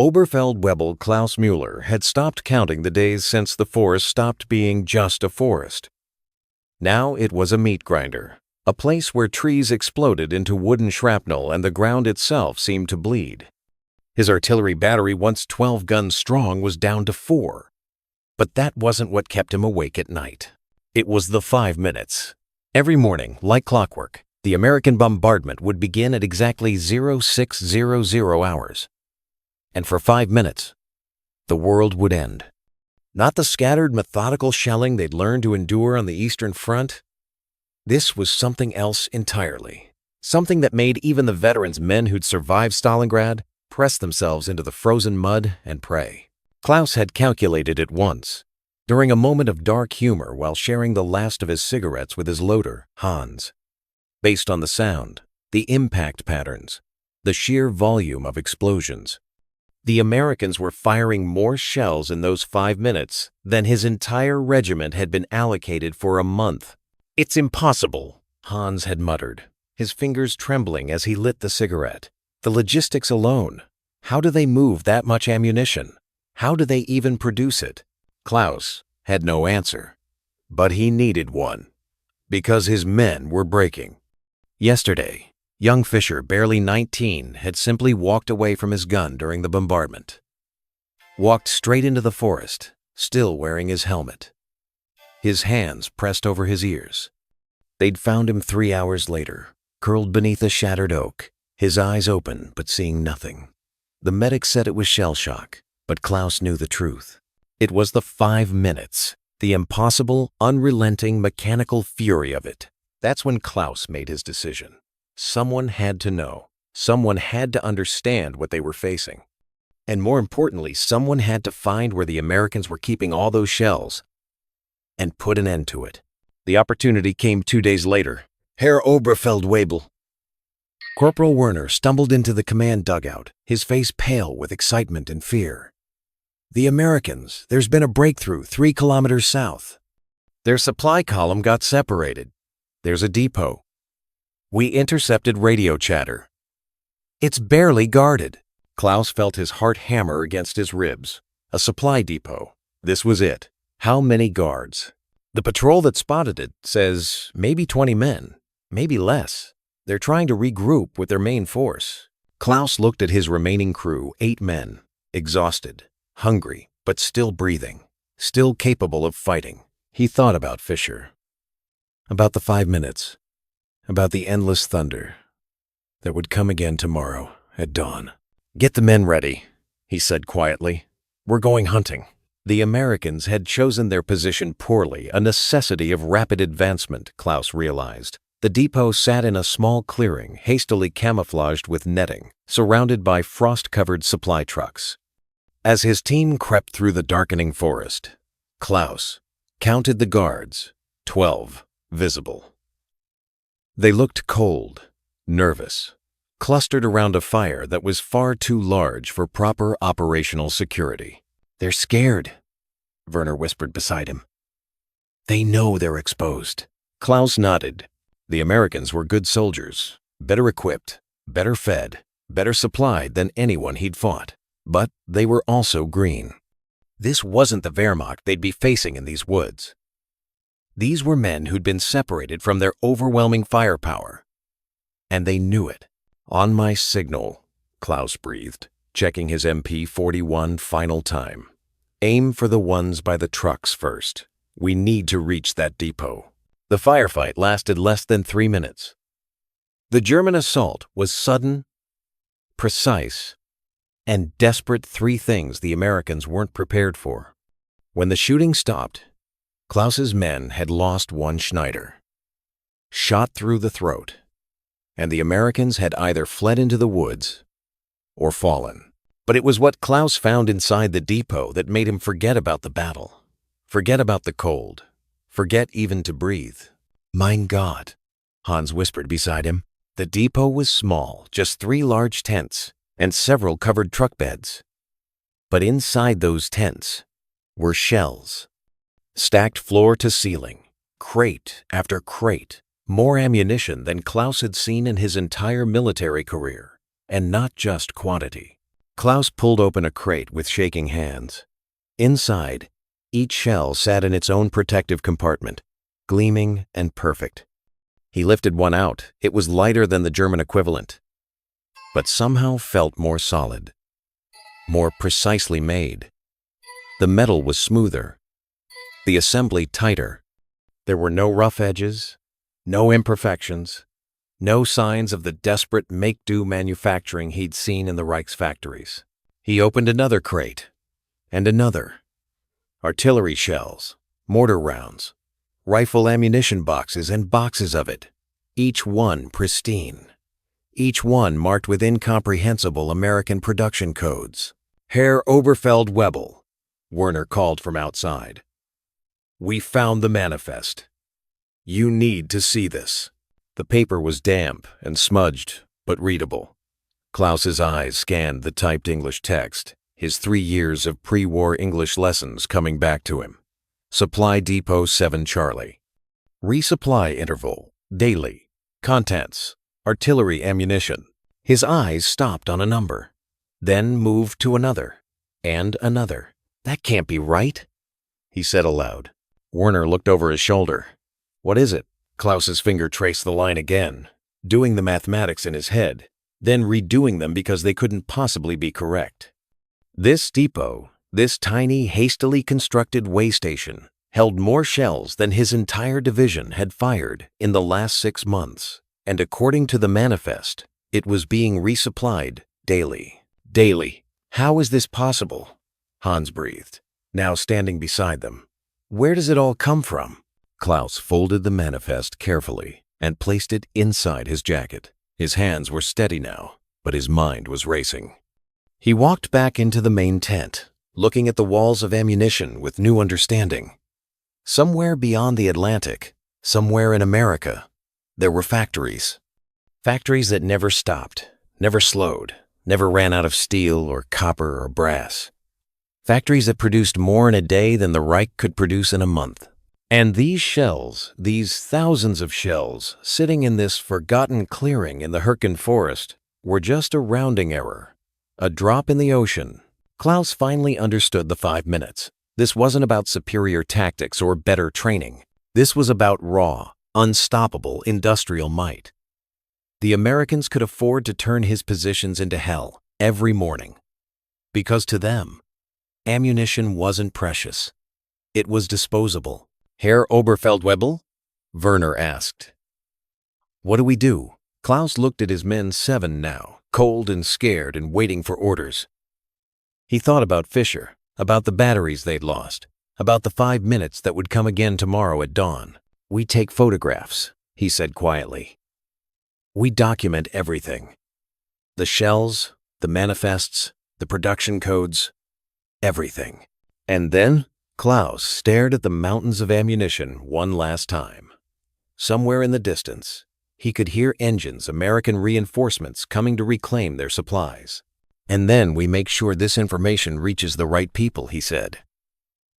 Oberfeldwebel Klaus Müller had stopped counting the days since the forest stopped being just a forest. Now it was a meat grinder, a place where trees exploded into wooden shrapnel and the ground itself seemed to bleed. His artillery battery, once 12 guns strong, was down to 4. But that wasn't what kept him awake at night. It was the 5 minutes. Every morning, like clockwork, the American bombardment would begin at exactly 0600 hours. And for 5 minutes, the world would end. Not the scattered, methodical shelling they'd learned to endure on the Eastern Front. This was something else entirely. Something that made even the veterans, men who'd survived Stalingrad, press themselves into the frozen mud and pray. Klaus had calculated it once, during a moment of dark humor while sharing the last of his cigarettes with his loader, Hans. Based on the sound, the impact patterns, the sheer volume of explosions, the Americans were firing more shells in those 5 minutes than his entire regiment had been allocated for a month. "It's impossible," Hans had muttered, his fingers trembling as he lit the cigarette. The logistics alone. How do they move that much ammunition? How do they even produce it? Klaus had no answer, but he needed one, because his men were breaking. Yesterday, young Fischer, barely 19, had simply walked away from his gun during the bombardment. Walked straight into the forest, still wearing his helmet. His hands pressed over his ears. They'd found him 3 hours later, curled beneath a shattered oak, his eyes open but seeing nothing. The medic said it was shell shock, but Klaus knew the truth. It was the 5 minutes, the impossible, unrelenting, mechanical fury of it. That's when Klaus made his decision. Someone had to know. Someone had to understand what they were facing. And more importantly, someone had to find where the Americans were keeping all those shells and put an end to it. The opportunity came 2 days later. Herr Oberfeldwebel. Corporal Werner stumbled into the command dugout, his face pale with excitement and fear. "The Americans, there's been a breakthrough 3 kilometers south. Their supply column got separated. There's a depot. We intercepted radio chatter. It's barely guarded." Klaus felt his heart hammer against his ribs. A supply depot. This was it. How many guards? The patrol that spotted it says maybe 20 men, maybe less. They're trying to regroup with their main force. Klaus looked at his remaining crew, 8 men, exhausted, hungry, but still breathing, still capable of fighting. He thought about Fischer, about the 5 minutes, about the endless thunder that would come again tomorrow at dawn. "Get the men ready," he said quietly. "We're going hunting." The Americans had chosen their position poorly, a necessity of rapid advancement, Klaus realized. The depot sat in a small clearing, hastily camouflaged with netting, surrounded by frost-covered supply trucks. As his team crept through the darkening forest, Klaus counted the guards, 12 visible. They looked cold, nervous, clustered around a fire that was far too large for proper operational security. "They're scared," Werner whispered beside him. "They know they're exposed." Klaus nodded. The Americans were good soldiers, better equipped, better fed, better supplied than anyone he'd fought. But they were also green. This wasn't the Wehrmacht they'd be facing in these woods. These were men who'd been separated from their overwhelming firepower. And they knew it. "On my signal," Klaus breathed, checking his MP-41 final time. "Aim for the ones by the trucks first. We need to reach that depot." The firefight lasted less than 3 minutes. The German assault was sudden, precise, and desperate, 3 things the Americans weren't prepared for. When the shooting stopped, Klaus's men had lost one Schneider, shot through the throat, and the Americans had either fled into the woods or fallen. But it was what Klaus found inside the depot that made him forget about the battle, forget about the cold, forget even to breathe. "Mein Gott," Hans whispered beside him. The depot was small, just 3 large tents and several covered truck beds. But inside those tents were shells, stacked floor to ceiling, crate after crate, more ammunition than Klaus had seen in his entire military career, and not just quantity. Klaus pulled open a crate with shaking hands. Inside, each shell sat in its own protective compartment, gleaming and perfect. He lifted one out. It was lighter than the German equivalent, but somehow felt more solid, more precisely made. The metal was smoother, the assembly tighter. There were no rough edges, no imperfections, no signs of the desperate make-do manufacturing he'd seen in the Reich's factories. He opened another crate, and another. Artillery shells, mortar rounds, rifle ammunition boxes and boxes of it, each one pristine, each one marked with incomprehensible American production codes. Herr Oberfeld-Webel, Werner called from outside. "We found the manifest. You need to see this." The paper was damp and smudged, but readable. Klaus's eyes scanned the typed English text, his 3 years of pre-war English lessons coming back to him. Supply Depot 7 Charlie. Resupply interval, daily. Contents, artillery ammunition. His eyes stopped on a number, then moved to another, and another. "That can't be right," he said aloud. Werner looked over his shoulder. "What is it?" Klaus's finger traced the line again, doing the mathematics in his head, then redoing them because they couldn't possibly be correct. This depot, this tiny, hastily constructed way station, held more shells than his entire division had fired in the last 6 months, and according to the manifest, it was being resupplied daily. Daily. "How is this possible?" Hans breathed, now standing beside them. "Where does it all come from?" Klaus folded the manifest carefully and placed it inside his jacket. His hands were steady now, but his mind was racing. He walked back into the main tent, looking at the walls of ammunition with new understanding. Somewhere beyond the Atlantic, somewhere in America, there were factories. Factories that never stopped, never slowed, never ran out of steel or copper or brass. Factories that produced more in a day than the Reich could produce in a month. And these shells, these thousands of shells, sitting in this forgotten clearing in the Hürtgen forest, were just a rounding error, a drop in the ocean. Klaus finally understood the 5 minutes. This wasn't about superior tactics or better training. This was about raw, unstoppable industrial might. The Americans could afford to turn his positions into hell every morning, because to them, ammunition wasn't precious. It was disposable. "Herr Oberfeld-Webel?" Werner asked. "What do we do?" Klaus looked at his men 7 now, cold and scared and waiting for orders. He thought about Fischer, about the batteries they'd lost, about the 5 minutes that would come again tomorrow at dawn. "We take photographs," he said quietly. "We document everything. The shells, the manifests, the production codes, everything. And then?" Klaus stared at the mountains of ammunition one last time. Somewhere in the distance, he could hear engines, American reinforcements coming to reclaim their supplies. "And then we make sure this information reaches the right people," he said.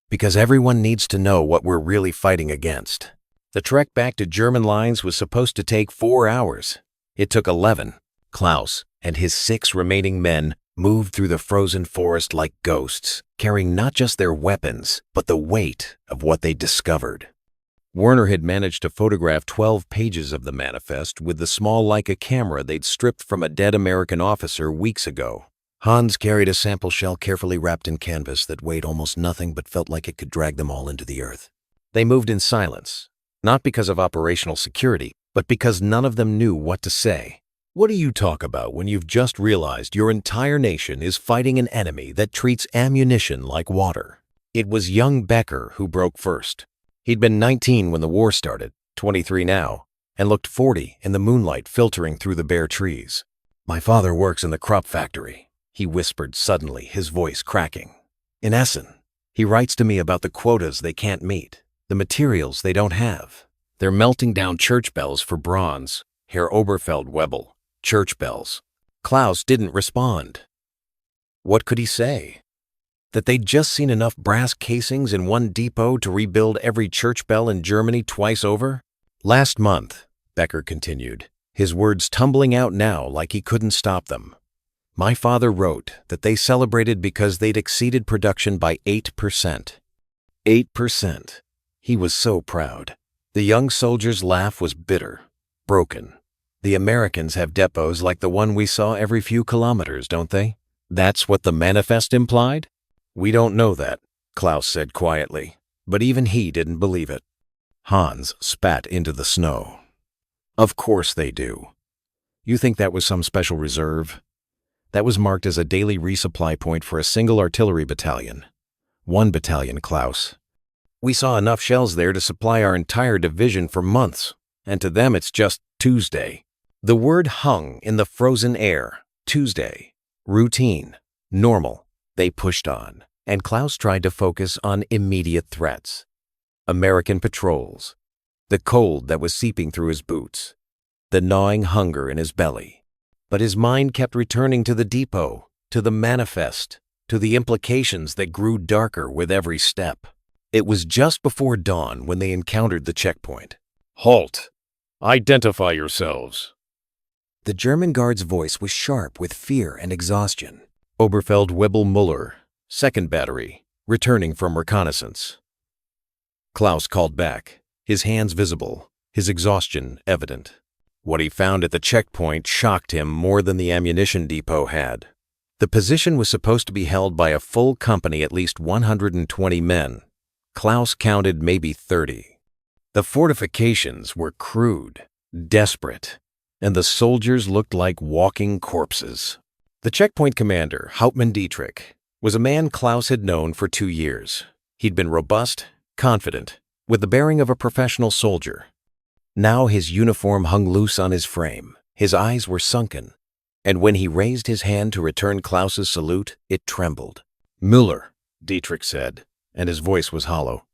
"Because everyone needs to know what we're really fighting against." The trek back to German lines was supposed to take 4 hours. It took 11. Klaus and his 6 remaining men moved through the frozen forest like ghosts, carrying not just their weapons, but the weight of what they discovered. Werner had managed to photograph 12 pages of the manifest with the small Leica camera they'd stripped from a dead American officer weeks ago. Hans carried a sample shell carefully wrapped in canvas that weighed almost nothing but felt like it could drag them all into the earth. They moved in silence, not because of operational security, but because none of them knew what to say. What do you talk about when you've just realized your entire nation is fighting an enemy that treats ammunition like water? It was young Becker who broke first. He'd been 19 when the war started, 23 now, and looked 40 in the moonlight filtering through the bare trees. "My father works in the crop factory," he whispered suddenly, his voice cracking. "In Essen. He writes to me about the quotas they can't meet, the materials they don't have. They're melting down church bells for bronze. Herr Oberfeld-Webel. Church bells." Klaus didn't respond. What could he say? That they'd just seen enough brass casings in one depot to rebuild every church bell in Germany twice over? "Last month," Becker continued, his words tumbling out now like he couldn't stop them. My father wrote that they celebrated because they'd exceeded production by 8%. 8%. He was so proud. The young soldier's laugh was bitter, broken. The Americans have depots like the one we saw every few kilometers, don't they? That's what the manifest implied? We don't know that, Klaus said quietly, but even he didn't believe it. Hans spat into the snow. Of course they do. You think that was some special reserve? That was marked as a daily resupply point for a single artillery battalion. 1 battalion, Klaus. We saw enough shells there to supply our entire division for months, and to them it's just Tuesday. The word hung in the frozen air. Tuesday. Routine. Normal. They pushed on, and Klaus tried to focus on immediate threats. American patrols. The cold that was seeping through his boots. The gnawing hunger in his belly. But his mind kept returning to the depot, to the manifest, to the implications that grew darker with every step. It was just before dawn when they encountered the checkpoint. Halt! Identify yourselves. The German guard's voice was sharp with fear and exhaustion. Oberfeldwebel Müller, 2nd Battery, returning from reconnaissance. Klaus called back, his hands visible, his exhaustion evident. What he found at the checkpoint shocked him more than the ammunition depot had. The position was supposed to be held by a full company, at least 120 men. Klaus counted maybe 30. The fortifications were crude, desperate, and the soldiers looked like walking corpses. The checkpoint commander, Hauptmann Dietrich, was a man Klaus had known for 2 years. He'd been robust, confident, with the bearing of a professional soldier. Now his uniform hung loose on his frame, his eyes were sunken, and when he raised his hand to return Klaus's salute, it trembled. Müller, Dietrich said, and his voice was hollow.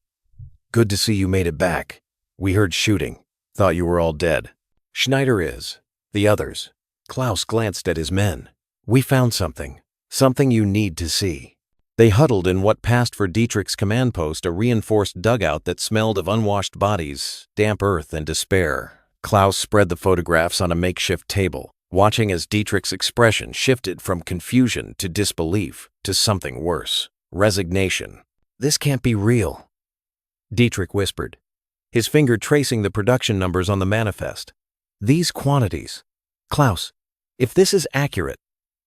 Good to see you made it back. We heard shooting. Thought you were all dead. Schneider is. The others. Klaus glanced at his men. We found something. Something you need to see. They huddled in what passed for Dietrich's command post, a reinforced dugout that smelled of unwashed bodies, damp earth, and despair. Klaus spread the photographs on a makeshift table, watching as Dietrich's expression shifted from confusion to disbelief to something worse. Resignation. This can't be real, Dietrich whispered, his finger tracing the production numbers on the manifest. These quantities. Klaus, if this is accurate,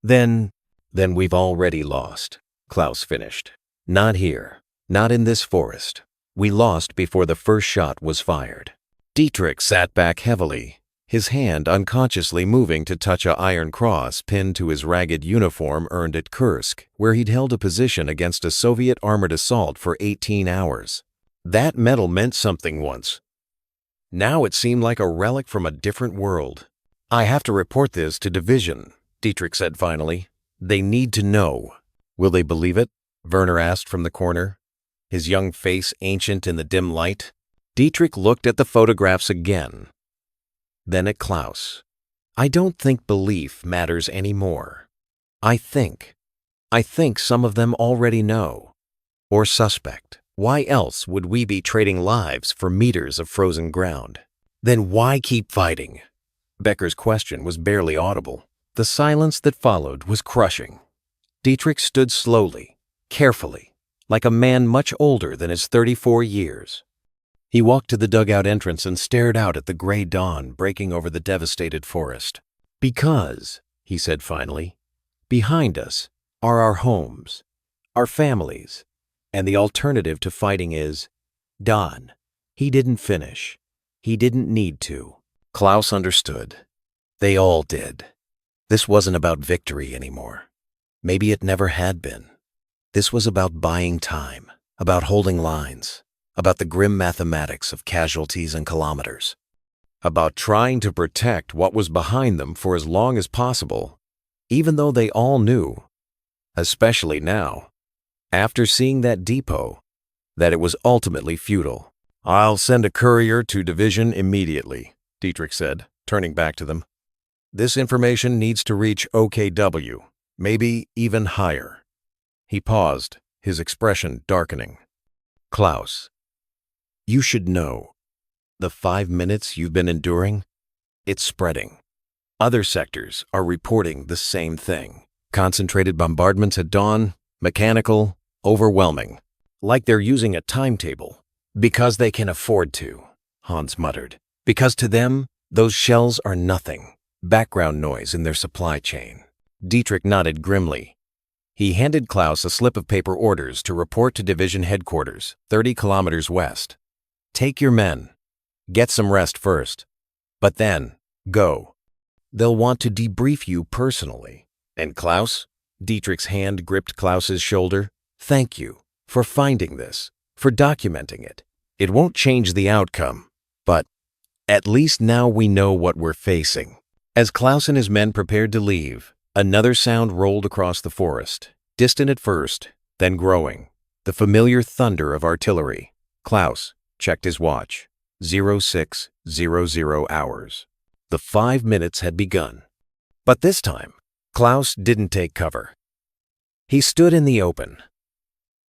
then we've already lost, Klaus finished. Not here. Not in this forest. We lost before the first shot was fired. Dietrich sat back heavily, his hand unconsciously moving to touch an iron cross pinned to his ragged uniform earned at Kursk, where he'd held a position against a Soviet armored assault for 18 hours. That medal meant something once. Now it seemed like a relic from a different world. I have to report this to division, Dietrich said finally. They need to know. Will they believe it? Werner asked from the corner, his young face ancient in the dim light. Dietrich looked at the photographs again, then at Klaus. I don't think belief matters anymore. I think some of them already know, or suspect. Why else would we be trading lives for meters of frozen ground? Then why keep fighting? Becker's question was barely audible. The silence that followed was crushing. Dietrich stood slowly, carefully, like a man much older than his 34 years. He walked to the dugout entrance and stared out at the gray dawn breaking over the devastated forest. Because, he said finally, behind us are our homes, our families, and the alternative to fighting is done. He didn't finish. He didn't need to. Klaus understood. They all did. This wasn't about victory anymore. Maybe it never had been. This was about buying time, about holding lines, about the grim mathematics of casualties and kilometers, about trying to protect what was behind them for as long as possible, even though they all knew, especially now, after seeing that depot, that it was ultimately futile. I'll send a courier to division immediately, Dietrich said, turning back to them. This information needs to reach OKW, maybe even higher. He paused, his expression darkening. Klaus, you should know. The 5 minutes you've been enduring, it's spreading. Other sectors are reporting the same thing. Concentrated bombardments at dawn, mechanical, overwhelming. Like they're using a timetable. Because they can afford to, Hans muttered. Because to them, those shells are nothing. Background noise in their supply chain. Dietrich nodded grimly. He handed Klaus a slip of paper orders to report to division headquarters, 30 kilometers west. Take your men. Get some rest first. But then, go. They'll want to debrief you personally. And Klaus? Dietrich's hand gripped Klaus's shoulder. Thank you for finding this, for documenting it. It won't change the outcome, but at least now we know what we're facing. As Klaus and his men prepared to leave, another sound rolled across the forest, distant at first, then growing. The familiar thunder of artillery. Klaus checked his watch. 0600 hours. The 5 minutes had begun. But this time, Klaus didn't take cover. He stood in the open,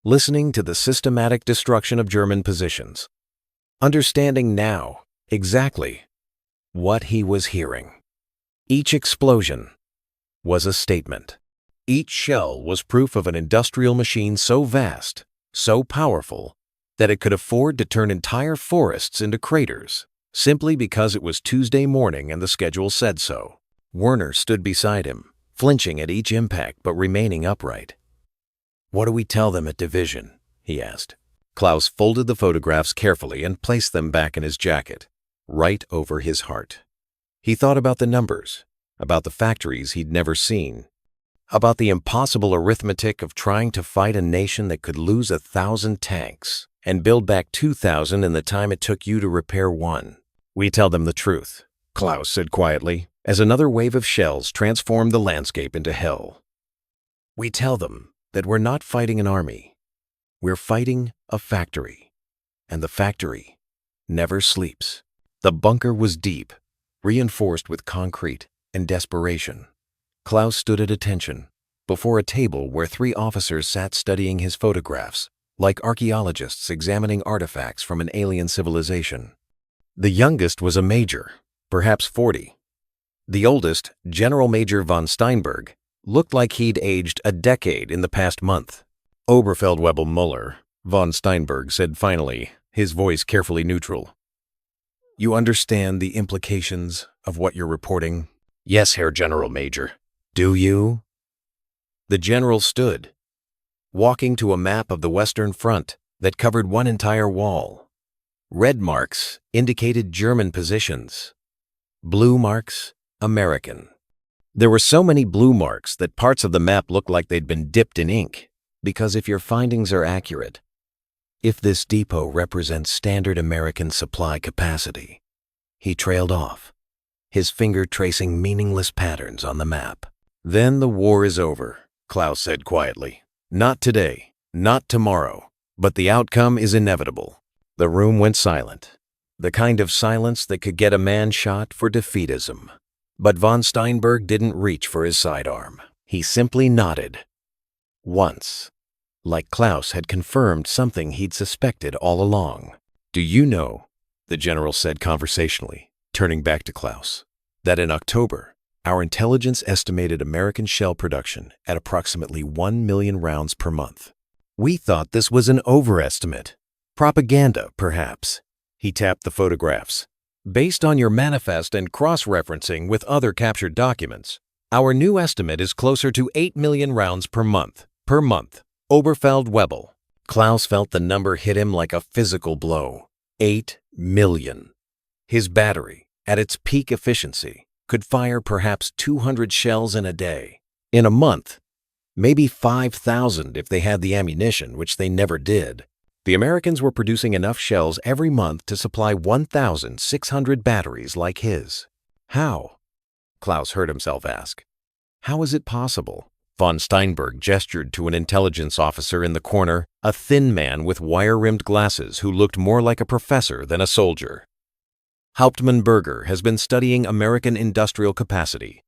listening to the systematic destruction of German positions, understanding now exactly what he was hearing. Each explosion was a statement. Each shell was proof of an industrial machine so vast, so powerful, that it could afford to turn entire forests into craters, simply because it was Tuesday morning and the schedule said so. Werner stood beside him, flinching at each impact but remaining upright. What do we tell them at division? He asked. Klaus folded the photographs carefully and placed them back in his jacket, right over his heart. He thought about the numbers, about the factories he'd never seen, about the impossible arithmetic of trying to fight a nation that could lose 1,000 tanks and build back 2,000 in the time it took you to repair one. We tell them the truth, Klaus said quietly, as another wave of shells transformed the landscape into hell. We tell them that we're not fighting an army. We're fighting a factory. And the factory never sleeps. The bunker was deep, reinforced with concrete and desperation. Klaus stood at attention, before a table where 3 officers sat studying his photographs, like archaeologists examining artifacts from an alien civilization. The youngest was a major, perhaps 40. The oldest, General Major von Steinberg, looked like he'd aged a decade in the past month. Oberfeldwebel Muller, von Steinberg said finally, his voice carefully neutral. You understand the implications of what you're reporting? Yes, Herr General Major. Do you? The general stood, walking to a map of the Western Front that covered one entire wall. Red marks indicated German positions. Blue marks, American. There were so many blue marks that parts of the map looked like they'd been dipped in ink, because if your findings are accurate, if this depot represents standard American supply capacity, he trailed off, his finger tracing meaningless patterns on the map. Then the war is over, Klaus said quietly. Not today, not tomorrow, but the outcome is inevitable. The room went silent, the kind of silence that could get a man shot for defeatism. But von Steinberg didn't reach for his sidearm. He simply nodded. Once, like Klaus had confirmed something he'd suspected all along. Do you know, the general said conversationally, turning back to Klaus, that in October, our intelligence estimated American shell production at approximately 1 million rounds per month. We thought this was an overestimate. Propaganda, perhaps. He tapped the photographs. Based on your manifest and cross-referencing with other captured documents, our new estimate is closer to 8 million rounds per month. Oberfeldwebel. Klaus felt the number hit him like a physical blow. 8 million. His battery, at its peak efficiency, could fire perhaps 200 shells in a day. In a month, maybe 5,000 if they had the ammunition, which they never did. The Americans were producing enough shells every month to supply 1,600 batteries like his. How? Klaus heard himself ask. How is it possible? Von Steinberg gestured to an intelligence officer in the corner, a thin man with wire-rimmed glasses who looked more like a professor than a soldier. Hauptmann Berger has been studying American industrial capacity.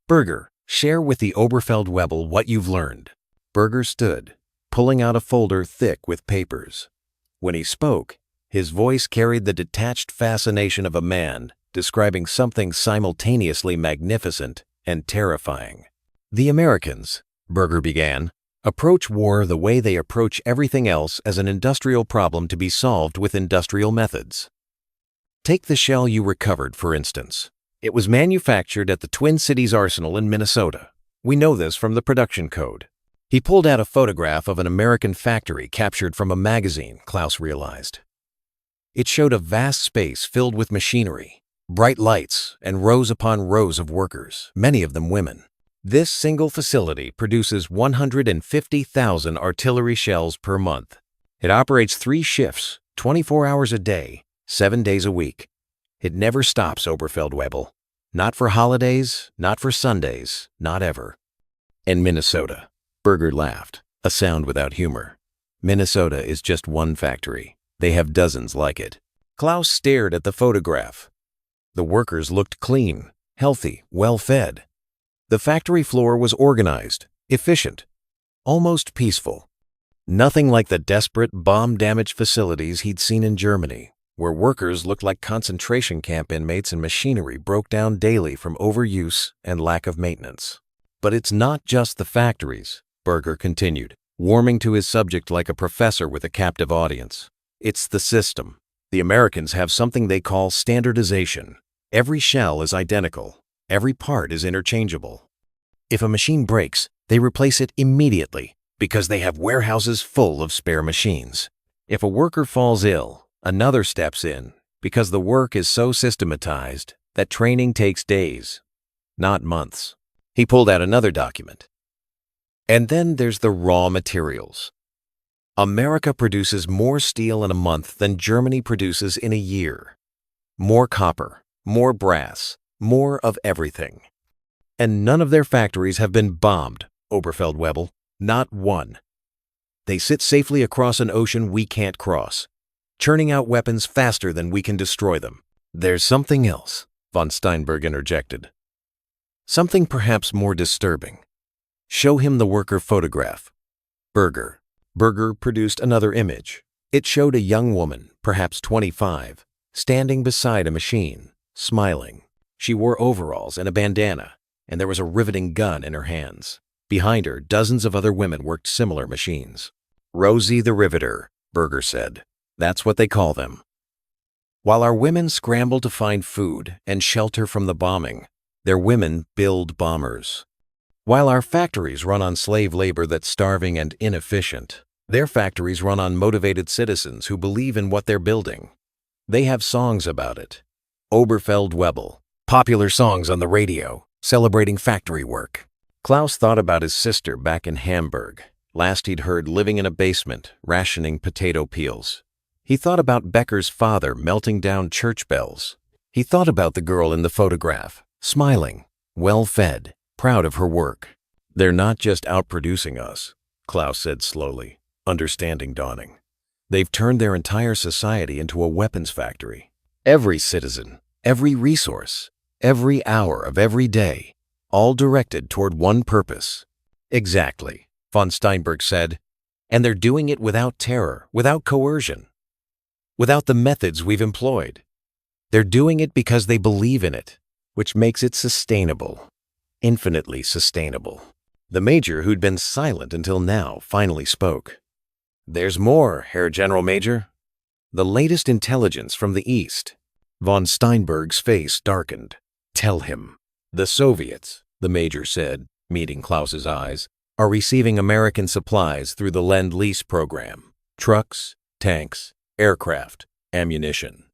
Berger, share with the Oberfeldwebel what you've learned. Berger stood, pulling out a folder thick with papers. When he spoke, his voice carried the detached fascination of a man describing something simultaneously magnificent and terrifying. The Americans, Berger began, approach war the way they approach everything else as an industrial problem to be solved with industrial methods. Take the shell you recovered, for instance. It was manufactured at the Twin Cities Arsenal in Minnesota. We know this from the production code. He pulled out a photograph of an American factory captured from a magazine, Klaus realized. It showed a vast space filled with machinery, bright lights, and rows upon rows of workers, many of them women. This single facility produces 150,000 artillery shells per month. It operates 3 shifts, 24 hours a day, 7 days a week. It never stops, Oberfeldwebel. Not for holidays, not for Sundays, not ever. In Minnesota, Berger laughed, a sound without humor. Minnesota is just one factory. They have dozens like it. Klaus stared at the photograph. The workers looked clean, healthy, well-fed. The factory floor was organized, efficient, almost peaceful. Nothing like the desperate, bomb-damaged facilities he'd seen in Germany, where workers looked like concentration camp inmates and machinery broke down daily from overuse and lack of maintenance. But it's not just the factories, Berger continued, warming to his subject like a professor with a captive audience. It's the system. The Americans have something they call standardization. Every shell is identical. Every part is interchangeable. If a machine breaks, they replace it immediately because they have warehouses full of spare machines. If a worker falls ill, another steps in because the work is so systematized that training takes days, not months. He pulled out another document. And then there's the raw materials. America produces more steel in a month than Germany produces in a year. More copper, more brass, more of everything. And none of their factories have been bombed, Oberfeldwebel, not one. They sit safely across an ocean we can't cross, churning out weapons faster than we can destroy them. There's something else, von Steinberg interjected. Something perhaps more disturbing. Show him the worker photograph. Berger produced another image. It showed a young woman, perhaps 25, standing beside a machine, smiling. She wore overalls and a bandana, and there was a riveting gun in her hands. Behind her, dozens of other women worked similar machines. Rosie the Riveter, Berger said. That's what they call them. While our women scramble to find food and shelter from the bombing, their women build bombers. While our factories run on slave labor that's starving and inefficient, their factories run on motivated citizens who believe in what they're building. They have songs about it. Oberfeldwebel. Popular songs on the radio, celebrating factory work. Klaus thought about his sister back in Hamburg. Last he'd heard living in a basement, rationing potato peels. He thought about Becker's father melting down church bells. He thought about the girl in the photograph, smiling, well-fed, proud of her work. They're not just outproducing us, Klaus said slowly, understanding dawning. They've turned their entire society into a weapons factory. Every citizen, every resource, every hour of every day, all directed toward one purpose. Exactly, von Steinberg said. And they're doing it without terror, without coercion, without the methods we've employed. They're doing it because they believe in it, which makes it sustainable, infinitely sustainable. The major, who'd been silent until now, finally spoke. There's more, Herr General Major. The latest intelligence from the East. Von Steinberg's face darkened. Tell him. The Soviets, the major said, meeting Klaus's eyes, are receiving American supplies through the Lend-Lease program. Trucks, tanks, aircraft, ammunition.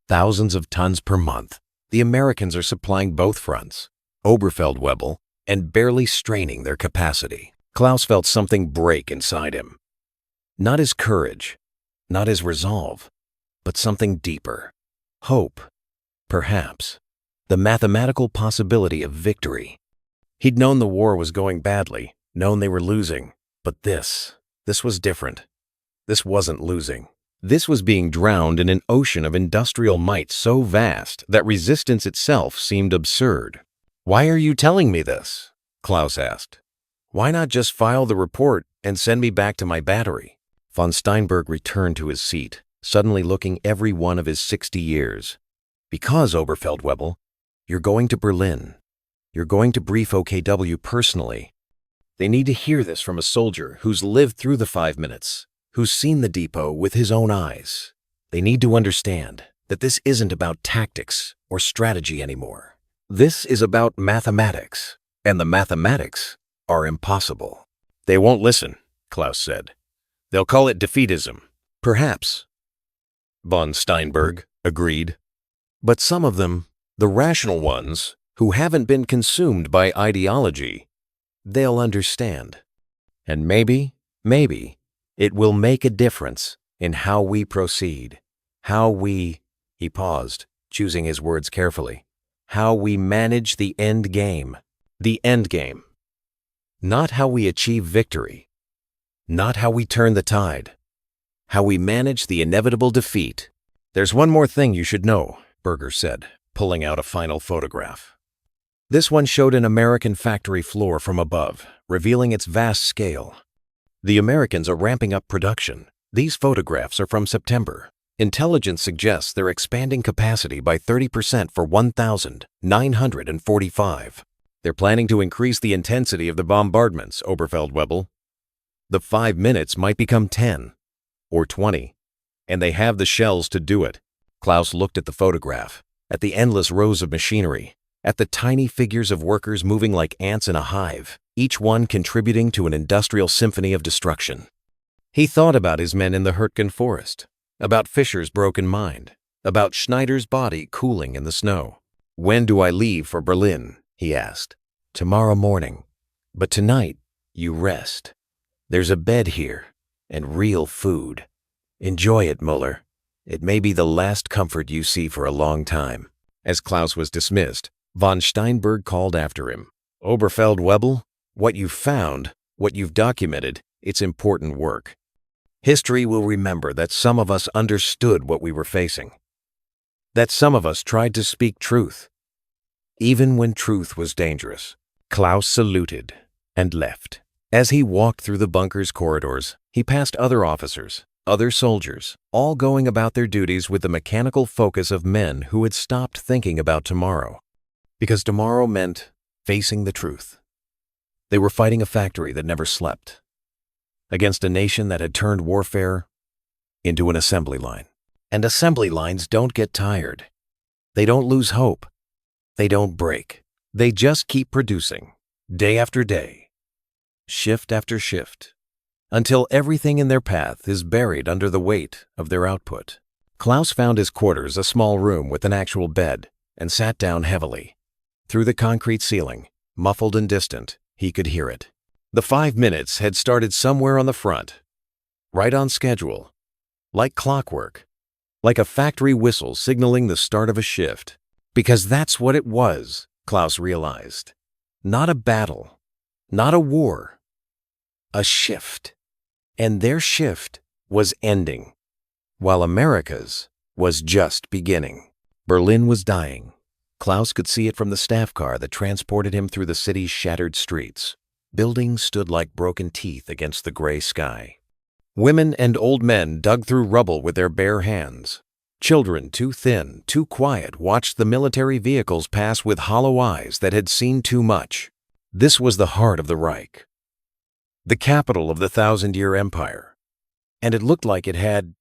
Thousands of tons per month. The Americans are supplying both fronts, Oberfeldwebel, and barely straining their capacity. Klaus felt something break inside him. Not his courage, not his resolve, but something deeper. Hope, perhaps. The mathematical possibility of victory. He'd known the war was going badly, known they were losing, but this was different. This wasn't losing. This was being drowned in an ocean of industrial might so vast that resistance itself seemed absurd. Why are you telling me this? Klaus asked. Why not just file the report and send me back to my battery? Von Steinberg returned to his seat, suddenly looking every one of his 60 years. Because, Oberfeldwebel, you're going to Berlin. You're going to brief OKW personally. They need to hear this from a soldier who's lived through the 5 minutes, who's seen the depot with his own eyes. They need to understand that this isn't about tactics or strategy anymore. This is about mathematics, and the mathematics are impossible. They won't listen, Klaus said. They'll call it defeatism. Perhaps, von Steinberg agreed. But some of them, the rational ones, who haven't been consumed by ideology, they'll understand. And maybe, it will make a difference in how we proceed, he paused, choosing his words carefully, how we manage the end game. The end game. Not how we achieve victory, not how we turn the tide, how we manage the inevitable defeat. There's one more thing you should know, Berger said, pulling out a final photograph. This one showed an American factory floor from above, revealing its vast scale. The Americans are ramping up production. These photographs are from September. Intelligence suggests they're expanding capacity by 30% for 1,945. They're planning to increase the intensity of the bombardments, Oberfeldwebel. The 5 minutes might become 10 or 20, and they have the shells to do it. Klaus looked at the photograph, at the endless rows of machinery, at the tiny figures of workers moving like ants in a hive, each one contributing to an industrial symphony of destruction. He thought about his men in the Hürtgen forest, about Fischer's broken mind, about Schneider's body cooling in the snow. When do I leave for Berlin? He asked. Tomorrow morning. But tonight, you rest. There's a bed here, and real food. Enjoy it, Muller. It may be the last comfort you see for a long time. As Klaus was dismissed, von Steinberg called after him. Oberfeldwebel, what you've found, what you've documented, it's important work. History will remember that some of us understood what we were facing. That some of us tried to speak truth, even when truth was dangerous. Klaus saluted and left. As he walked through the bunker's corridors, he passed other officers, other soldiers, all going about their duties with the mechanical focus of men who had stopped thinking about tomorrow. Because tomorrow meant facing the truth. They were fighting a factory that never slept, against a nation that had turned warfare into an assembly line. And assembly lines don't get tired. They don't lose hope. They don't break. They just keep producing, day after day, shift after shift, until everything in their path is buried under the weight of their output. Klaus found his quarters a small room with an actual bed and sat down heavily. Through the concrete ceiling, muffled and distant, he could hear it. The 5 minutes had started somewhere on the front, right on schedule, like clockwork, like a factory whistle signaling the start of a shift. Because that's what it was, Klaus realized. Not a battle, not a war, a shift. And their shift was ending, while America's was just beginning. Berlin was dying. Klaus could see it from the staff car that transported him through the city's shattered streets. Buildings stood like broken teeth against the gray sky. Women and old men dug through rubble with their bare hands. Children, too thin, too quiet, watched the military vehicles pass with hollow eyes that had seen too much. This was the heart of the Reich, the capital of the 1,000-year empire, and it looked like it had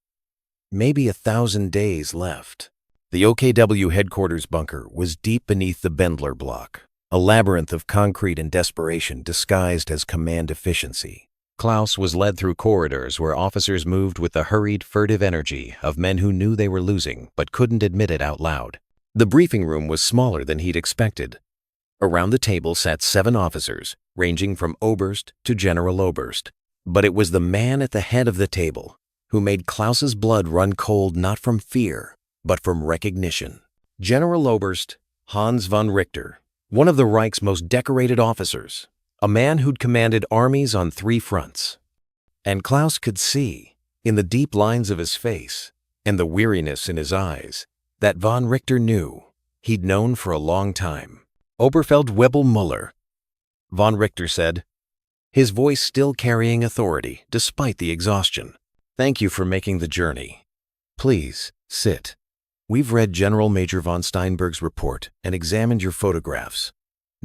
maybe 1,000 days left. The OKW headquarters bunker was deep beneath the Bendler block, a labyrinth of concrete and desperation disguised as command efficiency. Klaus was led through corridors where officers moved with the hurried, furtive energy of men who knew they were losing but couldn't admit it out loud. The briefing room was smaller than he'd expected. Around the table sat 7 officers, ranging from Oberst to General Oberst. But it was the man at the head of the table who made Klaus's blood run cold not from fear, but from recognition. General Oberst Hans von Richter, one of the Reich's most decorated officers, a man who'd commanded armies on 3 fronts. And Klaus could see, in the deep lines of his face and the weariness in his eyes, that von Richter knew, he'd known for a long time. Oberfeldwebel Muller, von Richter said, his voice still carrying authority despite the exhaustion. Thank you for making the journey. Please, sit. We've read General Major von Steinberg's report and examined your photographs.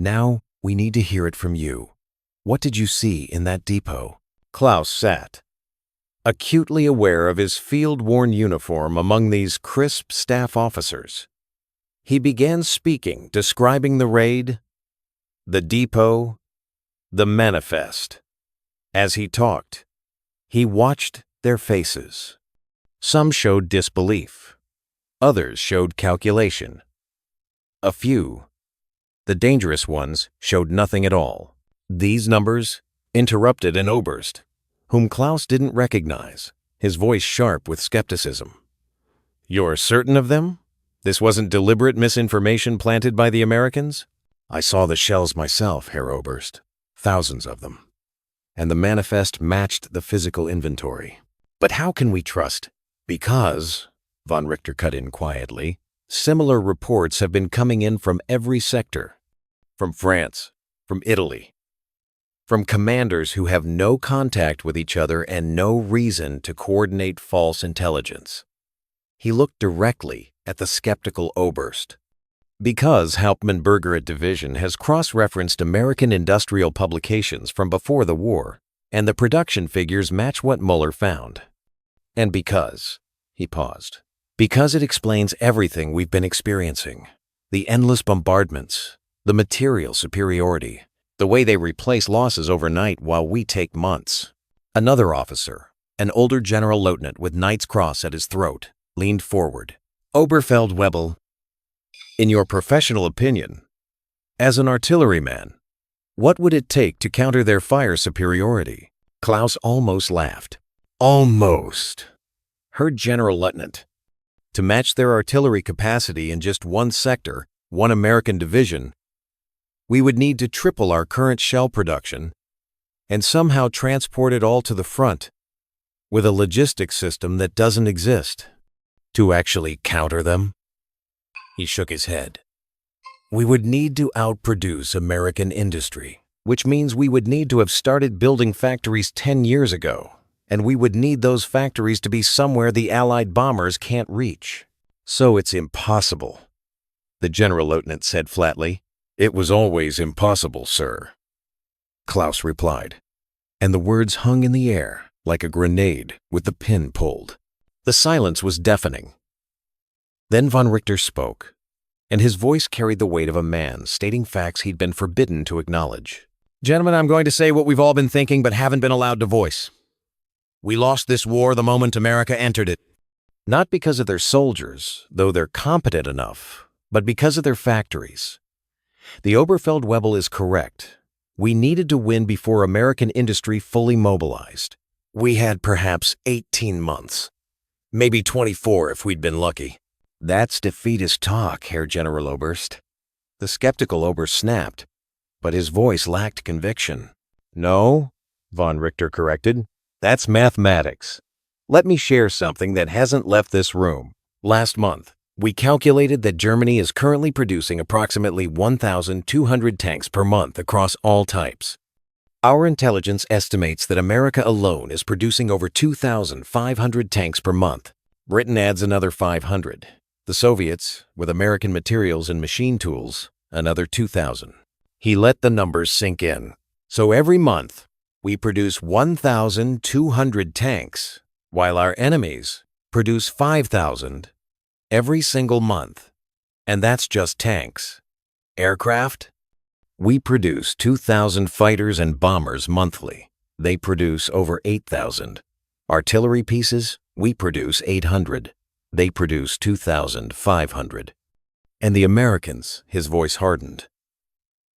Now, we need to hear it from you. What did you see in that depot? Klaus sat, acutely aware of his field-worn uniform among these crisp staff officers. He began speaking, describing the raid, the depot, the manifest. As he talked, he watched their faces. Some showed disbelief. Others showed calculation. A few, the dangerous ones, showed nothing at all. These numbers interrupted an Oberst, whom Klaus didn't recognize, his voice sharp with skepticism. "You're certain of them? This wasn't deliberate misinformation planted by the Americans?" "I saw the shells myself, Herr Oberst. Thousands of them. And the manifest matched the physical inventory. But how can we trust?" "Because," von Richter cut in quietly, "similar reports have been coming in from every sector. From France, from Italy, from commanders who have no contact with each other and no reason to coordinate false intelligence." He looked directly at the skeptical Oberst. "Because Hauptmann-Berger Division has cross-referenced American industrial publications from before the war, and the production figures match what Mueller found. And because," he paused, "because it explains everything we've been experiencing. The endless bombardments, the material superiority, the way they replace losses overnight while we take months." Another officer, an older General Lieutenant with Knight's Cross at his throat, leaned forward. "Oberfeldwebel, in your professional opinion, as an artilleryman, what would it take to counter their fire superiority?" Klaus almost laughed. "Almost. Herr General Lieutenant, to match their artillery capacity in just one sector, one American division, we would need to triple our current shell production and somehow transport it all to the front with a logistics system that doesn't exist. To actually counter them?" He shook his head. "We would need to outproduce American industry, which means we would need to have started building factories 10 years ago, and we would need those factories to be somewhere the Allied bombers can't reach. So it's impossible," the General Lieutenant said flatly. "It was always impossible, sir," Klaus replied, and the words hung in the air like a grenade with the pin pulled. The silence was deafening. Then von Richter spoke, and his voice carried the weight of a man stating facts he'd been forbidden to acknowledge. "Gentlemen, I'm going to say what we've all been thinking but haven't been allowed to voice. We lost this war the moment America entered it. Not because of their soldiers, though they're competent enough, but because of their factories. The Oberfeldwebel is correct. We needed to win before American industry fully mobilized. We had perhaps 18 months. Maybe 24 if we'd been lucky." "That's defeatist talk, Herr General Oberst." The skeptical Oberst snapped, but his voice lacked conviction. "No," von Richter corrected. "That's mathematics. Let me share something that hasn't left this room. Last month, we calculated that Germany is currently producing approximately 1,200 tanks per month across all types. Our intelligence estimates that America alone is producing over 2,500 tanks per month. Britain adds another 500. The Soviets, with American materials and machine tools, another 2,000. He let the numbers sink in. So every month, we produce 1,200 tanks, while our enemies produce 5,000 every single month. And that's just tanks. Aircraft? We produce 2,000 fighters and bombers monthly. They produce over 8,000. Artillery pieces? We produce 800. They produce 2,500. And the Americans," his voice hardened.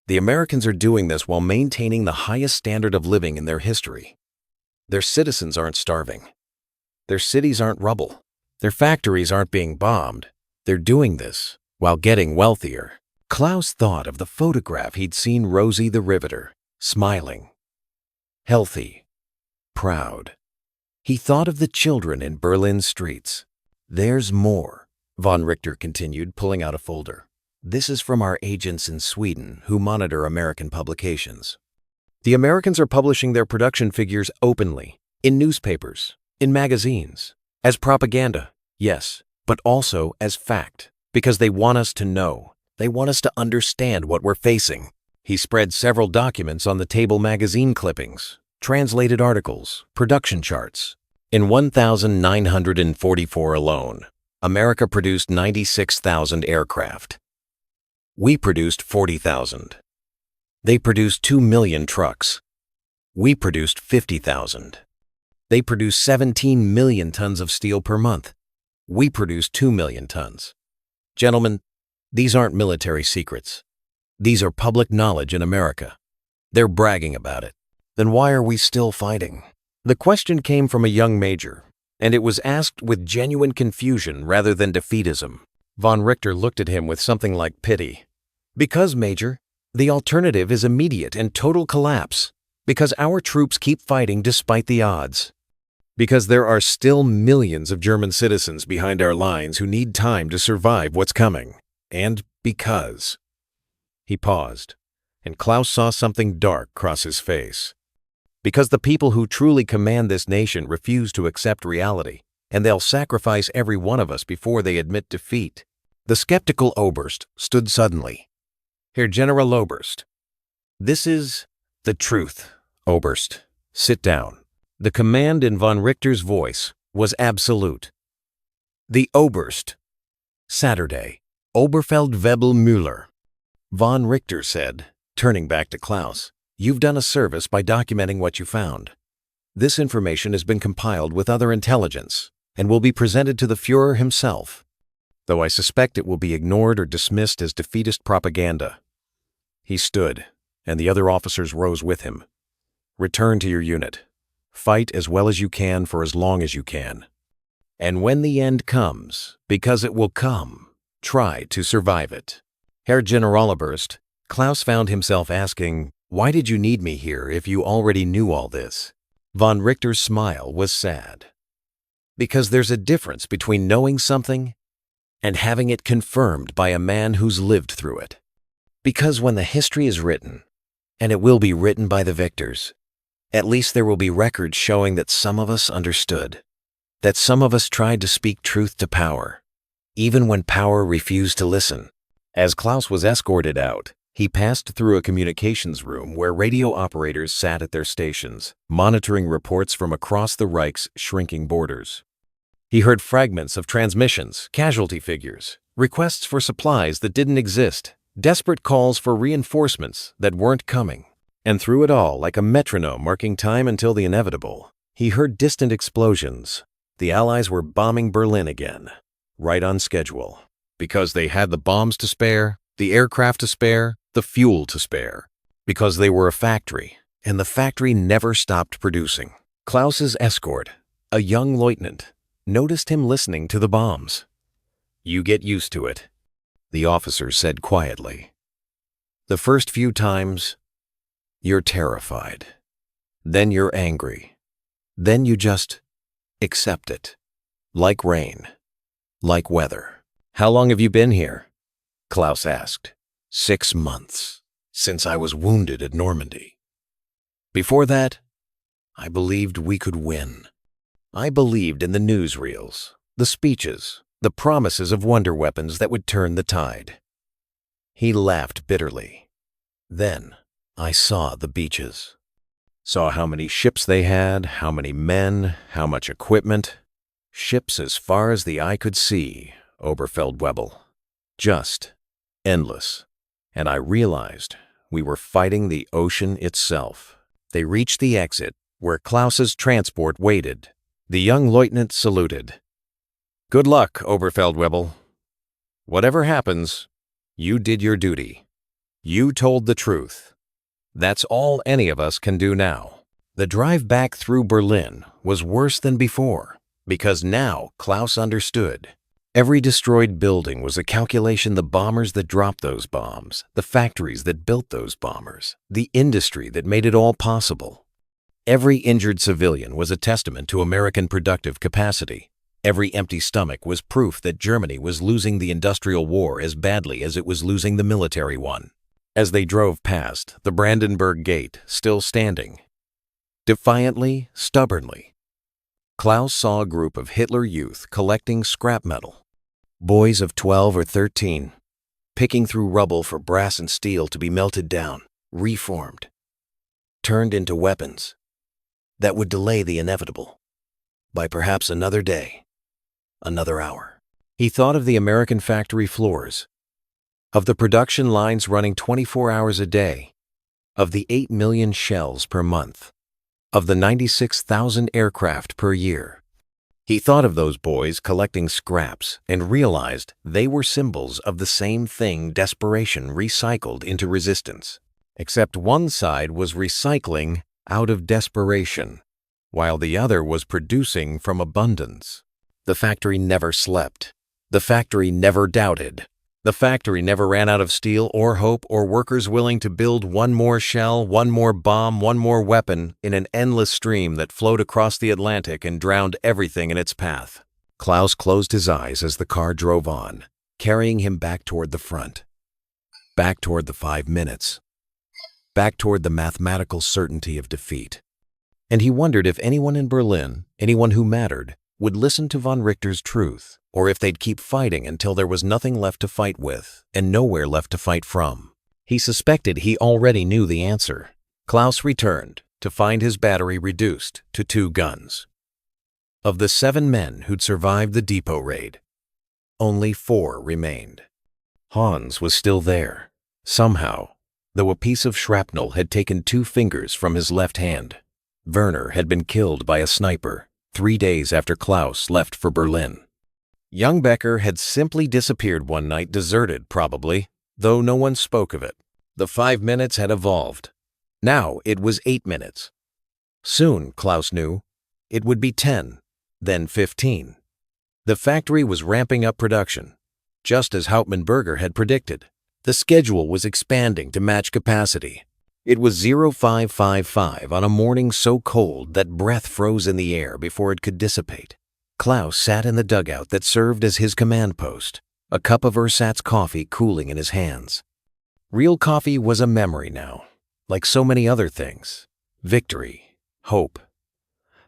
"The Americans are doing this while maintaining the highest standard of living in their history. Their citizens aren't starving. Their cities aren't rubble. Their factories aren't being bombed. They're doing this while getting wealthier." Klaus thought of the photograph he'd seen Rosie the Riveter, smiling, healthy, proud. He thought of the children in Berlin's streets. "There's more," von Richter continued, pulling out a folder. "This is from our agents in Sweden who monitor American publications. The Americans are publishing their production figures openly, in newspapers, in magazines, as propaganda, yes, but also as fact, because they want us to know. They want us to understand what we're facing. He spread several documents on the table: magazine clippings, translated articles, production charts. In 1944 alone, America produced 96,000 aircraft. We produced 40,000. They produced 2 million trucks. We produced 50,000. They produced 17 million tons of steel per month. We produced 2 million tons. Gentlemen, these aren't military secrets. These are public knowledge in America. They're bragging about it. Then why are we still fighting? The question came from a young major, and it was asked with genuine confusion rather than defeatism. Von Richter looked at him with something like pity. Because, Major, the alternative is immediate and total collapse. Because our troops keep fighting despite the odds. Because there are still millions of German citizens behind our lines who need time to survive what's coming. And because. He paused, and Klaus saw something dark cross his face. Because the people who truly command this nation refuse to accept reality, and they'll sacrifice every one of us before they admit defeat. The skeptical Oberst stood suddenly. Herr General Oberst, this is the truth. Oberst, sit down. The command in von Richter's voice was absolute. The Oberst. Saturday. Oberfeldwebel Müller. Von Richter said, turning back to Klaus, you've done a service by documenting what you found. This information has been compiled with other intelligence and will be presented to the Führer himself, though I suspect it will be ignored or dismissed as defeatist propaganda. He stood, and the other officers rose with him. Return to your unit. Fight as well as you can for as long as you can. And when the end comes, because it will come, try to survive it. Herr Generaloberst, Klaus found himself asking, why did you need me here if you already knew all this? Von Richter's smile was sad. Because there's a difference between knowing something and having it confirmed by a man who's lived through it. Because when the history is written, and it will be written by the victors, at least there will be records showing that some of us understood, that some of us tried to speak truth to power, even when power refused to listen. As Klaus was escorted out, he passed through a communications room where radio operators sat at their stations, monitoring reports from across the Reich's shrinking borders. He heard fragments of transmissions, casualty figures, requests for supplies that didn't exist, desperate calls for reinforcements that weren't coming. And through it all, like a metronome marking time until the inevitable, he heard distant explosions. The Allies were bombing Berlin again, right on schedule. Because they had the bombs to spare, the aircraft to spare, the fuel to spare. Because they were a factory, and the factory never stopped producing. Klaus's escort, a young lieutenant, noticed him listening to the bombs. You get used to it, the officer said quietly. The first few times, you're terrified. Then you're angry. Then you just accept it. Like rain. Like weather. How long have you been here? Klaus asked. 6 months. Since I was wounded at Normandy. Before that, I believed we could win. I believed in the newsreels, the speeches, the promises of wonder weapons that would turn the tide. He laughed bitterly. Then, I saw the beaches. Saw how many ships they had, how many men, how much equipment. Ships as far as the eye could see, Oberfeldwebel. Just endless. And I realized we were fighting the ocean itself. They reached the exit, where Klaus's transport waited. The young lieutenant saluted. Good luck, Oberfeldwebel. Whatever happens, you did your duty. You told the truth. That's all any of us can do now. The drive back through Berlin was worse than before, because now Klaus understood. Every destroyed building was a calculation: the bombers that dropped those bombs, the factories that built those bombers, the industry that made it all possible. Every injured civilian was a testament to American productive capacity. Every empty stomach was proof that Germany was losing the industrial war as badly as it was losing the military one. As they drove past the Brandenburg Gate, still standing, defiantly, stubbornly, Klaus saw a group of Hitler youth collecting scrap metal. Boys of 12 or 13, picking through rubble for brass and steel to be melted down. reformed, turned into weapons that would delay the inevitable by perhaps another day, another hour. He thought of the American factory floors, of the production lines running 24 hours a day, of the 8 million shells per month, of the 96,000 aircraft per year. He thought of those boys collecting scraps and realized they were symbols of the same thing: desperation recycled into resistance. Except one side was recycling out of desperation, while the other was producing from abundance. The factory never slept. The factory never doubted. The factory never ran out of steel or hope or workers willing to build one more shell, one more bomb, one more weapon in an endless stream that flowed across the Atlantic and drowned everything in its path. Klaus closed his eyes as the car drove on, carrying him back toward the front, back toward the 5 minutes, back toward the mathematical certainty of defeat. And he wondered if anyone in Berlin, anyone who mattered, would listen to von Richter's truth, or if they'd keep fighting until there was nothing left to fight with and nowhere left to fight from. He suspected he already knew the answer. Klaus returned to find his battery reduced to 2 guns. Of the 7 men who'd survived the depot raid, only 4 remained. Hans was still there, somehow, though a piece of shrapnel had taken 2 fingers from his left hand. Werner had been killed by a sniper 3 days after Klaus left for Berlin. Young Becker had simply disappeared one night, deserted probably, though no one spoke of it. The 5 minutes had evolved. Now it was 8 minutes. Soon, Klaus knew, it would be 10, then 15. The factory was ramping up production, just as Hauptmann-Berger had predicted. The schedule was expanding to match capacity. It was 0555 on a morning so cold that breath froze in the air before it could dissipate. Klaus sat in the dugout that served as his command post, a cup of ersatz coffee cooling in his hands. Real coffee was a memory now, like so many other things. Victory, hope,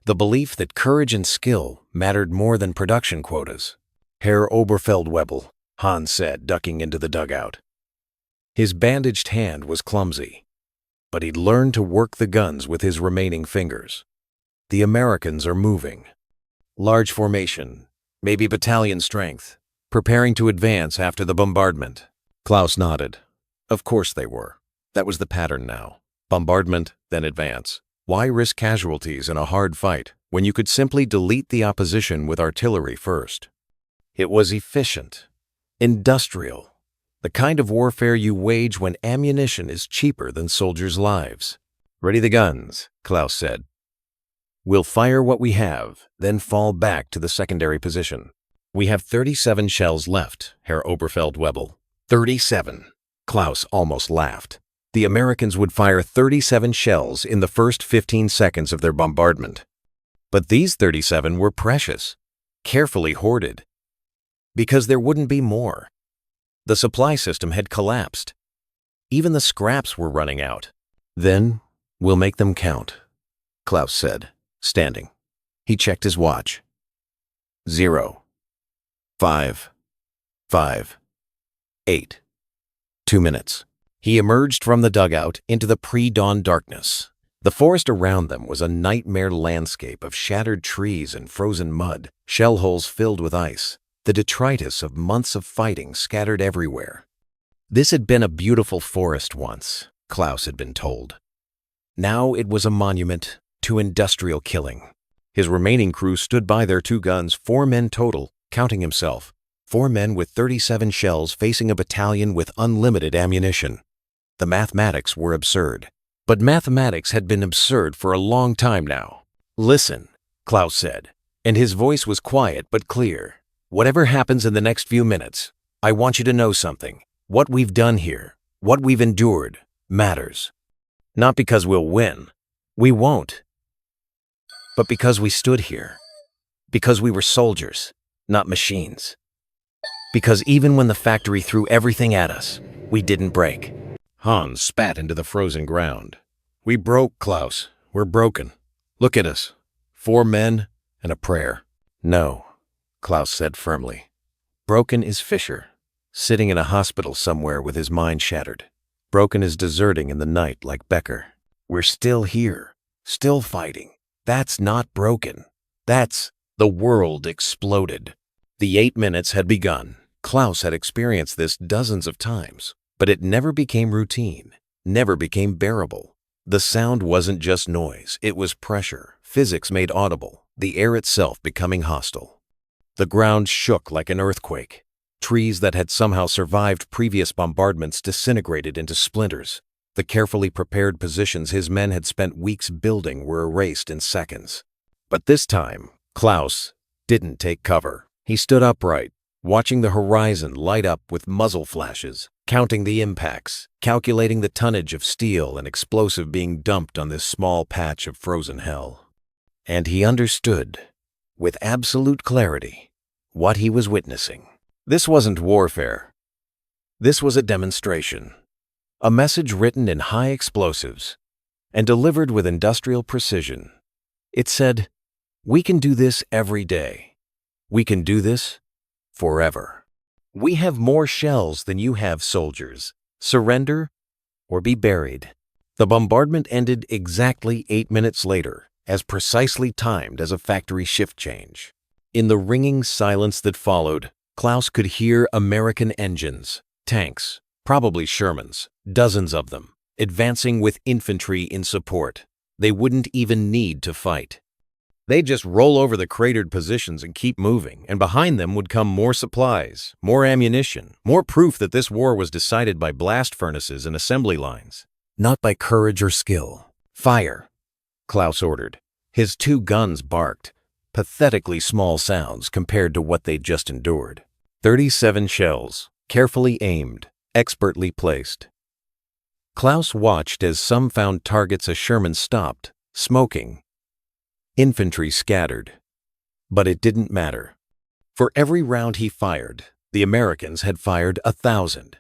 the belief that courage and skill mattered more than production quotas. Herr Oberfeldwebel, Hans said, ducking into the dugout. His bandaged hand was clumsy, but he'd learned to work the guns with his remaining fingers. The Americans are moving. Large formation, maybe battalion strength, preparing to advance after the bombardment. Klaus nodded. Of course they were. That was the pattern now. Bombardment, then advance. Why risk casualties in a hard fight when you could simply delete the opposition with artillery first? It was efficient, industrial, the kind of warfare you wage when ammunition is cheaper than soldiers' lives. Ready the guns, Klaus said. We'll fire what we have, then fall back to the secondary position. We have 37 shells left, Herr Oberfeldwebel. 37. Klaus almost laughed. The Americans would fire 37 shells in the first 15 seconds of their bombardment. But these 37 were precious, carefully hoarded, because there wouldn't be more. The supply system had collapsed. Even the scraps were running out. Then we'll make them count, Klaus said, standing. He checked his watch. 0, 5, 5, 8. 2 minutes. He emerged from the dugout into the pre-dawn darkness. The forest around them was a nightmare landscape of shattered trees and frozen mud, shell holes filled with ice, the detritus of months of fighting scattered everywhere. This had been a beautiful forest once, Klaus had been told. Now it was a monument to industrial killing. His remaining crew stood by their 2 guns, 4 men total, counting himself. 4 men with 37 shells facing a battalion with unlimited ammunition. The mathematics were absurd. But mathematics had been absurd for a long time now. Listen, Klaus said, and his voice was quiet but clear. Whatever happens in the next few minutes, I want you to know something. What we've done here, what we've endured, matters. Not because we'll win. We won't. But because we stood here. Because we were soldiers, not machines. Because even when the factory threw everything at us, we didn't break. Hans spat into the frozen ground. We broke, Klaus. We're broken. Look at us. 4 men and a prayer. No, Klaus said firmly. Broken is Fischer, sitting in a hospital somewhere with his mind shattered. broken as deserting in the night like Becker. We're still here, still fighting. That's not broken. That's the world exploded. The 8 minutes had begun. Klaus had experienced this dozens of times, but it never became routine, never became bearable. The sound wasn't just noise, it was pressure, physics made audible, the air itself becoming hostile. The ground shook like an earthquake. Trees that had somehow survived previous bombardments disintegrated into splinters. The carefully prepared positions his men had spent weeks building were erased in seconds. But this time, Klaus didn't take cover. He stood upright, watching the horizon light up with muzzle flashes, counting the impacts, calculating the tonnage of steel and explosive being dumped on this small patch of frozen hell. And he understood, with absolute clarity, what he was witnessing. This wasn't warfare. This was a demonstration. A message written in high explosives and delivered with industrial precision. It said, "We can do this every day. We can do this forever. We have more shells than you have soldiers. Surrender or be buried." The bombardment ended exactly 8 minutes later, as precisely timed as a factory shift change. In the ringing silence that followed, Klaus could hear American engines, tanks, probably Shermans, dozens of them, advancing with infantry in support. They wouldn't even need to fight. They'd just roll over the cratered positions and keep moving, and behind them would come more supplies, more ammunition, more proof that this war was decided by blast furnaces and assembly lines, not by courage or skill. "Fire," Klaus ordered. His 2 guns barked, pathetically small sounds compared to what they'd just endured. 37 shells, carefully aimed, expertly placed. Klaus watched as some found targets as Sherman stopped, smoking. Infantry scattered. But it didn't matter. For every round he fired, the Americans had fired 1,000.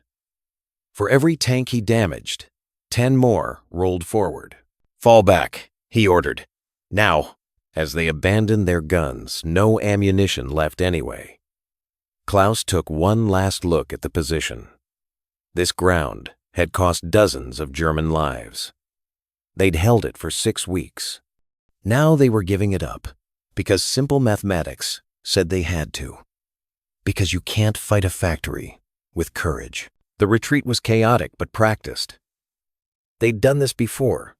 For every tank he damaged, 10 more rolled forward. "Fall back," he ordered. "Now." As they abandoned their guns, no ammunition left anyway. Klaus took one last look at the position. This ground had cost dozens of German lives. They'd held it for 6 weeks. Now they were giving it up, because simple mathematics said they had to. Because you can't fight a factory with courage. The retreat was chaotic but practiced. They'd done this before,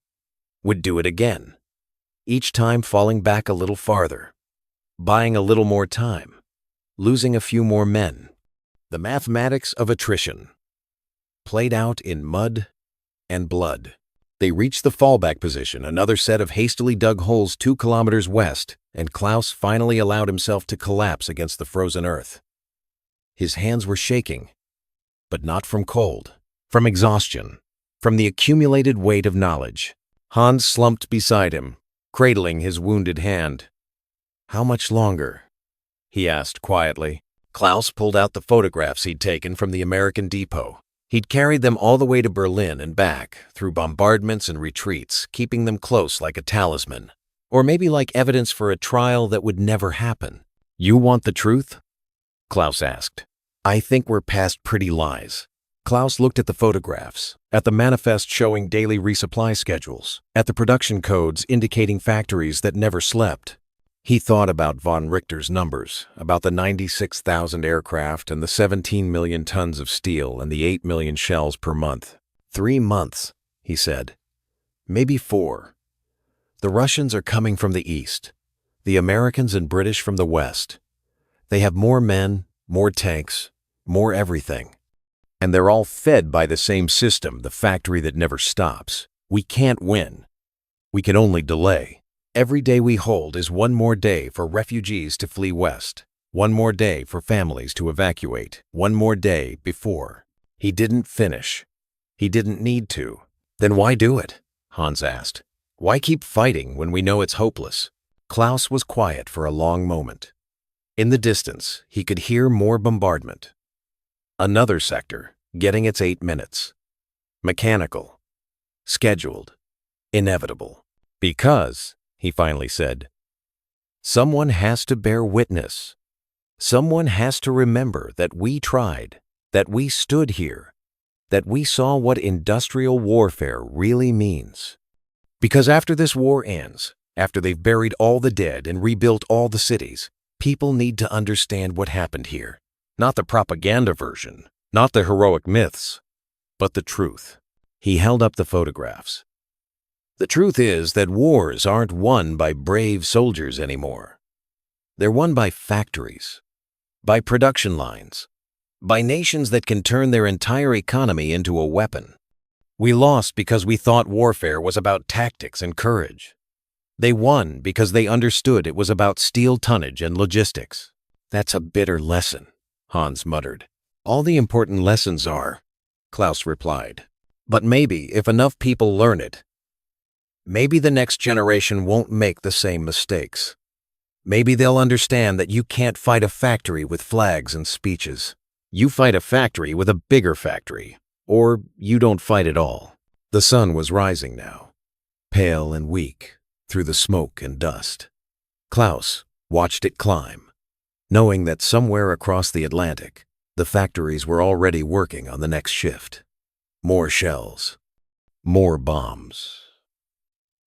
would do it again, each time falling back a little farther, buying a little more time, losing a few more men. The mathematics of attrition, played out in mud and blood. They reached the fallback position, another set of hastily dug holes 2 kilometers west, and Klaus finally allowed himself to collapse against the frozen earth. His hands were shaking, but not from cold, from exhaustion, from the accumulated weight of knowledge. Hans slumped beside him, cradling his wounded hand. "How much longer?" he asked quietly. Klaus pulled out the photographs he'd taken from the American depot. He'd carried them all the way to Berlin and back, through bombardments and retreats, keeping them close like a talisman. Or maybe like evidence for a trial that would never happen. "You want the truth?" Klaus asked. "I think we're past pretty lies." Klaus looked at the photographs, at the manifest showing daily resupply schedules, at the production codes indicating factories that never slept. He thought about von Richter's numbers, about the 96,000 aircraft and the 17 million tons of steel and the 8 million shells per month. 3 months, he said. Maybe 4. The Russians are coming from the east, the Americans and British from the west. They have more men, more tanks, more everything. And they're all fed by the same system, the factory that never stops. We can't win. We can only delay. Every day we hold is one more day for refugees to flee west, one more day for families to evacuate, one more day before. He didn't finish. He didn't need to. Then why do it? Hans asked. Why keep fighting when we know it's hopeless? Klaus was quiet for a long moment. In the distance, he could hear more bombardment. Another sector, getting its 8 minutes. Mechanical. Scheduled. Inevitable. Because, he finally said, someone has to bear witness. Someone has to remember that we tried, that we stood here, that we saw what industrial warfare really means. Because after this war ends, after they've buried all the dead and rebuilt all the cities, people need to understand what happened here. Not the propaganda version, not the heroic myths, but the truth. He held up the photographs. The truth is that wars aren't won by brave soldiers anymore. They're won by factories, by production lines, by nations that can turn their entire economy into a weapon. We lost because we thought warfare was about tactics and courage. They won because they understood it was about steel tonnage and logistics. That's a bitter lesson, Hans muttered. All the important lessons are, Klaus replied. But maybe if enough people learn it, maybe the next generation won't make the same mistakes. Maybe they'll understand that you can't fight a factory with flags and speeches. You fight a factory with a bigger factory, or you don't fight at all. The sun was rising now, pale and weak through the smoke and dust. Klaus watched it climb, knowing that somewhere across the Atlantic, the factories were already working on the next shift. More shells, more bombs,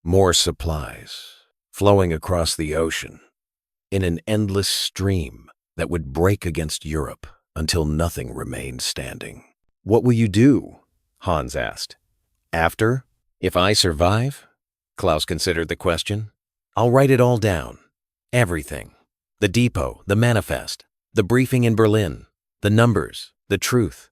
more supplies flowing across the ocean in an endless stream that would break against Europe until nothing remained standing. What will you do? Hans asked. After? If I survive? Klaus considered the question. I'll write it all down. Everything. The depot, the manifest, the briefing in Berlin, the numbers, the truth.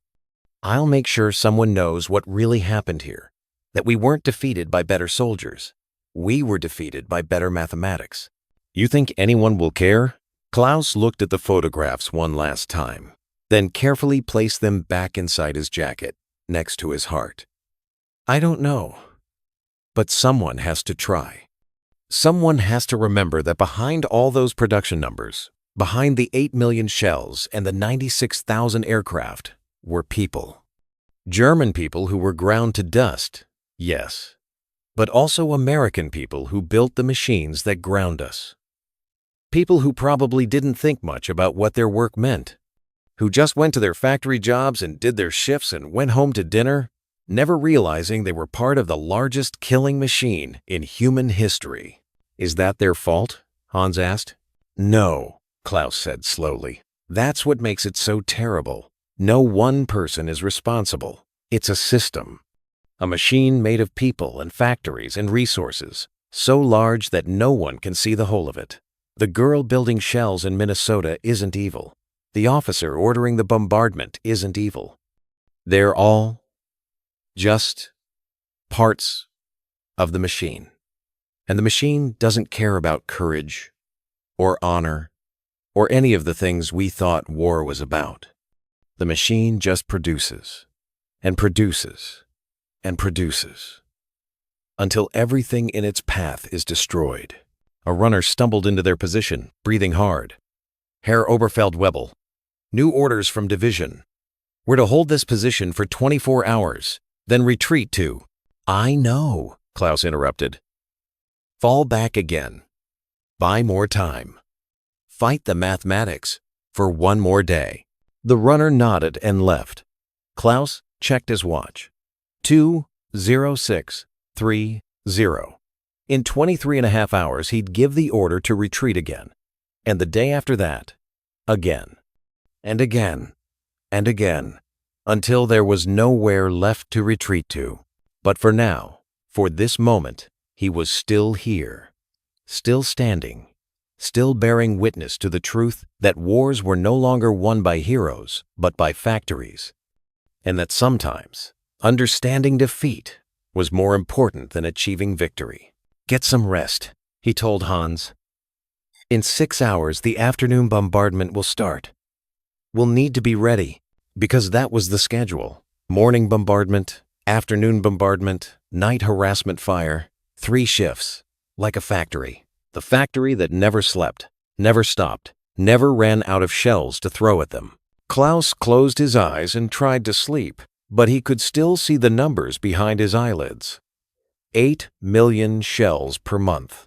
I'll make sure someone knows what really happened here, that we weren't defeated by better soldiers. We were defeated by better mathematics. You think anyone will care? Klaus looked at the photographs one last time, then carefully placed them back inside his jacket, next to his heart. I don't know, but someone has to try. Someone has to remember that behind all those production numbers, behind the 8 million shells and the 96,000 aircraft, were people. German people who were ground to dust, yes, but also American people who built the machines that ground us. People who probably didn't think much about what their work meant, who just went to their factory jobs and did their shifts and went home to dinner, never realizing they were part of the largest killing machine in human history. Is that their fault? Hans asked. No, Klaus said slowly. That's what makes it so terrible. No one person is responsible. It's a system. A machine made of people and factories and resources, so large that no one can see the whole of it. The girl building shells in Minnesota isn't evil. The officer ordering the bombardment isn't evil. They're all just parts of the machine. And the machine doesn't care about courage or honor or any of the things we thought war was about. The machine just produces and produces and produces until everything in its path is destroyed. A runner stumbled into their position, breathing hard. Herr Oberfeldwebel, new orders from division. We're to hold this position for 24 hours, then retreat to— I know, Klaus interrupted. Fall back again. Buy more time. Fight the mathematics for one more day. The runner nodded and left. Klaus checked his watch. 2:06:30. In 23.5 hours, he'd give the order to retreat again. And the day after that, again, and again, and again, until there was nowhere left to retreat to. But for now, for this moment, he was still here, still standing, still bearing witness to the truth that wars were no longer won by heroes, but by factories, and that sometimes understanding defeat was more important than achieving victory. Get some rest, he told Hans. In 6 hours, the afternoon bombardment will start. We'll need to be ready, because that was the schedule. Morning bombardment, afternoon bombardment, night harassment fire, 3 shifts, like a factory. The factory that never slept, never stopped, never ran out of shells to throw at them. Klaus closed his eyes and tried to sleep, but he could still see the numbers behind his eyelids. 8 million shells per month,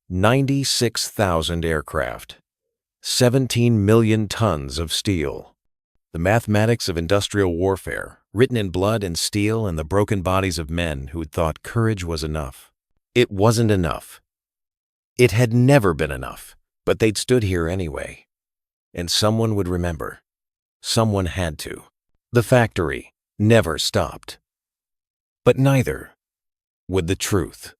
96,000 aircraft, 17 million tons of steel. The mathematics of industrial warfare written in blood and steel and the broken bodies of men who'd thought courage was enough. It wasn't enough. It had never been enough, but they'd stood here anyway. And someone would remember. Someone had to. The factory never stopped. But neither would the truth.